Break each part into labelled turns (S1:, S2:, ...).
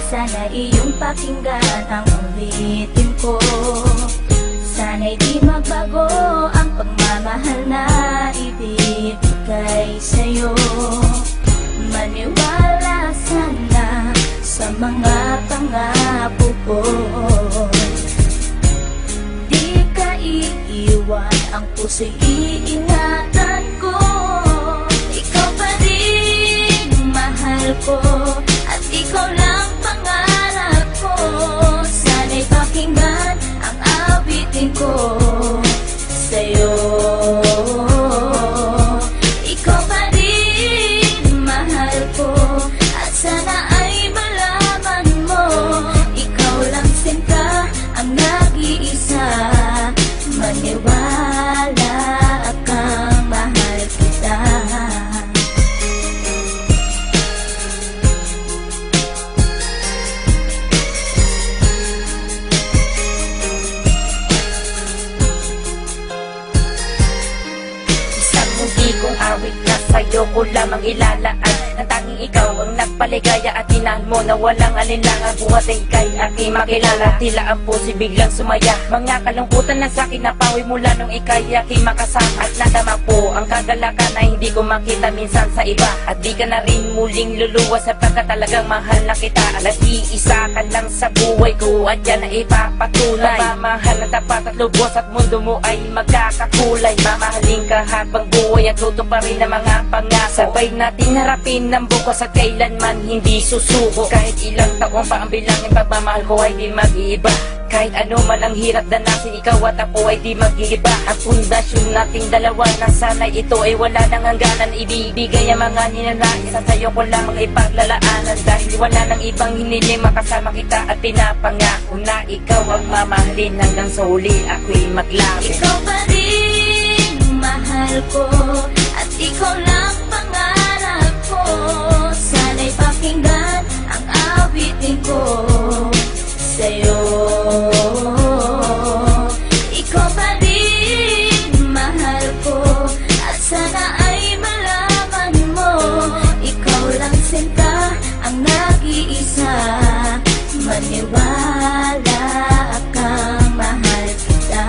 S1: Sana iyong pakinggan ang ulitin ko. Sana'y di magbago ang pagmamahal na ibibigay sa'yo. Maniwala sana sa mga pangako ko. Di ka iiwan, ang puso'y iingatan ko. Ikaw pa rin mahal ko, at ikaw lang pangarap ko. Sana'y pakinggan ang awitin ko sa'yo. Ikaw pa rin mahal ko, at sana ay malaman mo, ikaw lang sinta ang nag-iisa. Maniwala kang mahal kita.
S2: Isang hindi kong awit na sa'yo ko lamang ilalaan. Ang tanging ikaw ang nagpaligaya at tinahan mo na walang alinlangan. Buhat ay ika'y aking makilala. Tila ang puso biglang sumaya. Mga kalungkutan na sa'kin napawi mula nung ika'y aking makasama. At nadama po ang kagalakan na hindi ko makita minsan sa iba. At di ka na rin muling luluwas sapagkat talagang mahal na kita. At iisa ka lang sa buhay ko at yan ay ipapatunay. Mamahal na tapat at lubos at mundo mo ay magkakakulay. Mamahalin ka habang buhay at tuto pa rin ang mga pangako. Sabay natin harapin ng bukas at kailanman hindi susuko. Kahit ilang taong pa ang bilangin, pagmamahal ko ay di mag-iiba. Kahit ano man ang hirap danasin, ikaw at ako ay di mag-iiba. Ang pundasyon nating dalawa na sana'y ito ay wala nang hangganan. Ibibigay ang mga ninanais at sa'yo ko lamang ipaglalaanan. Dahil wala nang ibang hiniling, makasama kita at pinapangako na ikaw ang mamahalin hanggang sa huli ako'y maglapit.
S1: Ikaw pa rin mahal ko, at ikaw lang pangarap ko. Sana'y pakinggan ang awitin ko sa'yo. Ikaw pa rin mahal ko, at sana ay malaman mo, ikaw lang sinta ang nag-iisa. Maniwala kang mahal kita.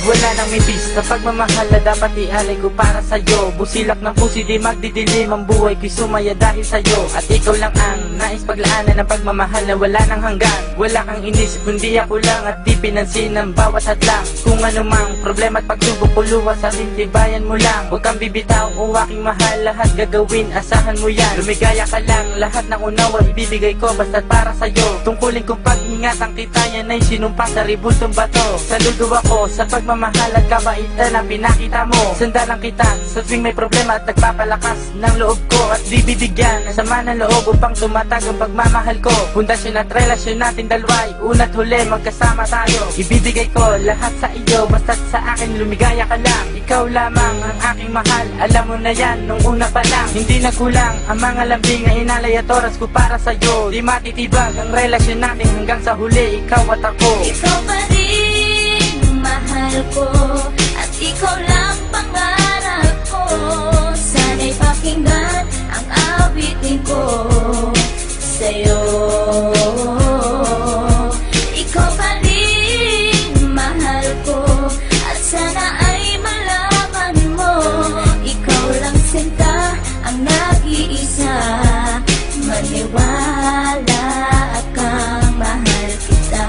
S3: Wala nang mibis na pagmamahal na dapat ialay ko para sa'yo. Busilak ng puso di magdidilim ang buhay ko'y sumaya dahil sa'yo. At ikaw lang ang nais paglaanan ng pagmamahal na wala nang hanggan. Wala kang inisip kundi ako lang, at di pinansin ang bawat hadlang. Kung anumang problema at pagsubok puluwas sa tintibayan mo lang. Huwag kang bibitaw o aking mahal, lahat gagawin asahan mo yan. Lumigaya ka lang, lahat ng unawa ibibigay ko basta't para sa'yo. Tungkulin kong pag-ingatan kita, yan ay sinumpa sa ribultong bato. Saludo ako sa pagmamahal at kabaitan na pinakita mo. Sandalang kita sa tuwing may problema at nagpapalakas ng loob ko. At di bibigyan ng sama ng loob upang tumatag ang pagmamahal ko. Pundasyon at relasyon natin dalawa'y una't huli magkasama tayo. Ibibigay ko lahat sa iyo basta't sa akin lumigaya ka lang. Ikaw lamang ang aking mahal, alam mo na yan nung una pa lang. Hindi nagkulang ang mga lambing na inalay at oras ko para sa'yo. Di matitibag ang relasyon natin hanggang sa huli, ikaw at ako.
S1: Ikaw pa rin mahal ko, at ikaw lang pangarap ko. Sana'y pakinggan ang awitin ko sa'yo. Ikaw pa rin mahal ko, at sana ay malaman mo, ikaw lang sinta ang nag-iisa. Maniwala kang mahal kita.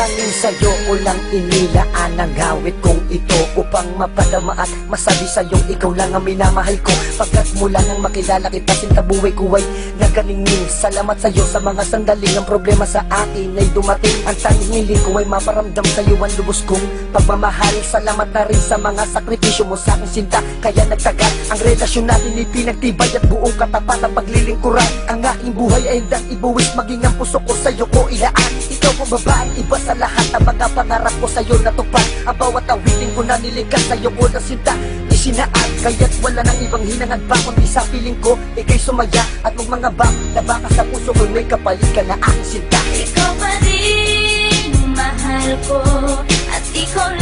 S4: Tanging sa'yo ko lang inilaan ang awit kong ito, upang mapadama at masabi sa'yong ikaw lang ang minamahal ko. Pagkat mula nang makilala kita, sinta buhay ko ay nagalingin. Salamat sa'yo sa mga sandaling ang problema sa akin ay dumating. Ang tanging hiling ko ay maparamdam sa'yo ang lubos kong pagmamahal. Salamat na rin sa mga sakripisyo mo sa akin sinta, kaya nagtagal ang relasyon natin, ipinagtibay at buong katapat ang paglilingkuran. Ang aking buhay ay hindang ibuwis, maging ang puso ko sa'yo ko ilaan. Ikaw ang babae, iba sa sa lahat ng mga pangarap ko sa'yo natupad. Ang bawat awitin ko na nilikas sa'yo ko na sinta isinaan, kaya't wala nang ibang hinangad pa kundi sa piling ko ika'y sumaya at magmangabang na baka sa puso ko may kapalit ka na aking sinta.
S1: Ikaw pa rin mahal ko at ikaw